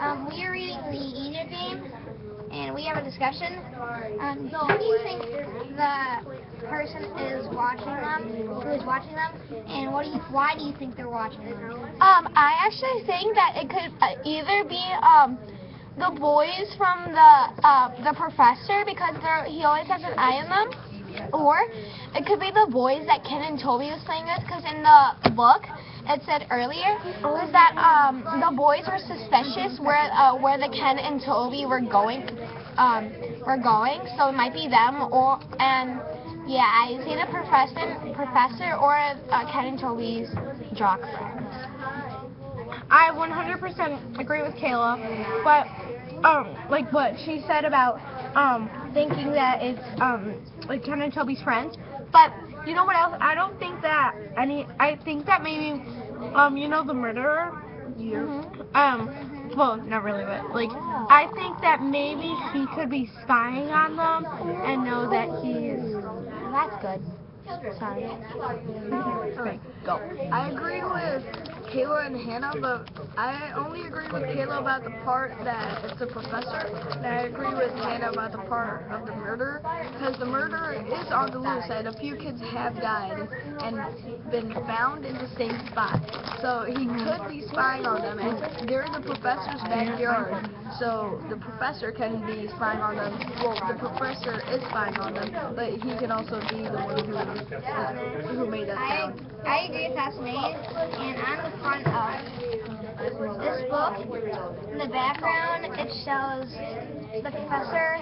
We are reading the Egypt game, and we have a discussion. Who do you think the person is watching them, who is watching them, and why do you think they're watching them? I actually think that it could either be the boys from the professor, because he always has an eye on them, or it could be the boys that Ken and Toby was playing with, because in the book it said earlier was that the boys were suspicious where the Ken and Toby were going, so it might be them, and yeah, I see the professor or Ken and Toby's jock friends. I 100% agree with Kayla, but like what she said about thinking that it's like Ken and Toby's friends. But you know what else? I don't think that I think that maybe you know the murderer. Well, not really, but like I think that maybe he could be spying on them and know that he's. That's good. Sorry. Okay, go. I agree with Kayla and Hannah, but I only agree with Kayla about the part that it's a professor, and I agree with Hannah about the part of the murderer, because the murderer is on the loose, and a few kids have died and been found in the same spot. So he could be spying on them, and they're in the professor's backyard, so the professor can be spying on them. Well, the professor is spying on them, but he can also be the one who made that sound. I agree with Hasnain, and on the front of this book, in the background, it shows the professor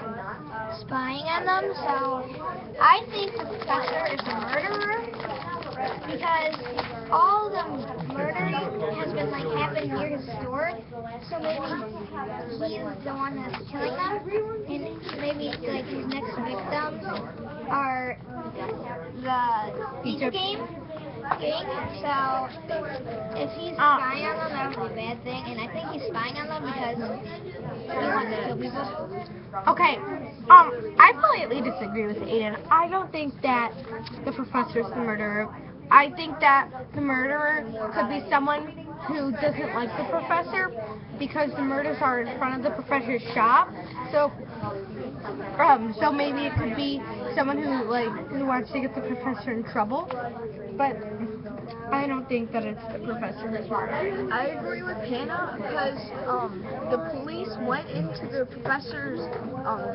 spying on them, so I think the professor is the murderer, because all the murdering has been happening near his store, so maybe he's the one that's killing them, and maybe his next victims are the Egypt gang. So if he's spying on them, that would be a bad thing, and I think he's spying on them because he wants to kill people. Okay, I completely disagree with Aiden. I don't think that the professor's the murderer. I think that the murderer could be someone who doesn't like the professor, because the murders are in front of the professor's shop. So maybe it could be someone who wants to get the professor in trouble. But I don't think that it's the professor who's murdering. I agree with Hannah, because the police went into the professor's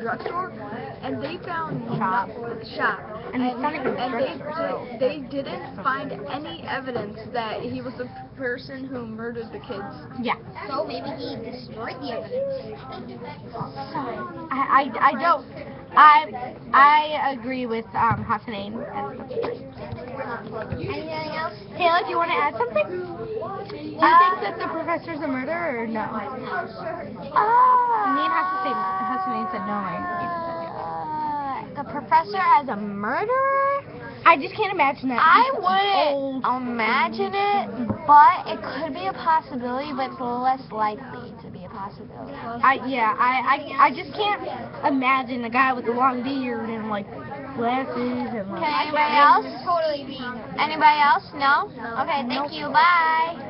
drugstore, and they found shop. And it's not even a drugstore, so they didn't find any evidence that he was the person who murdered the kids. Yeah. So maybe he destroyed the evidence. I don't. I agree with Hasnain. Anything else? Kayla, do you want to add something? Do you think that the professor's a murderer or no? Me and Hasnain said no. The professor as a murderer? I just can't imagine that. I wouldn't imagine it, but it could be a possibility, but it's less likely to be a possibility. I just can't imagine a guy with a long beard and glasses and Okay, anybody else? Totally being. Anybody else? No? Okay, thank you. Bye.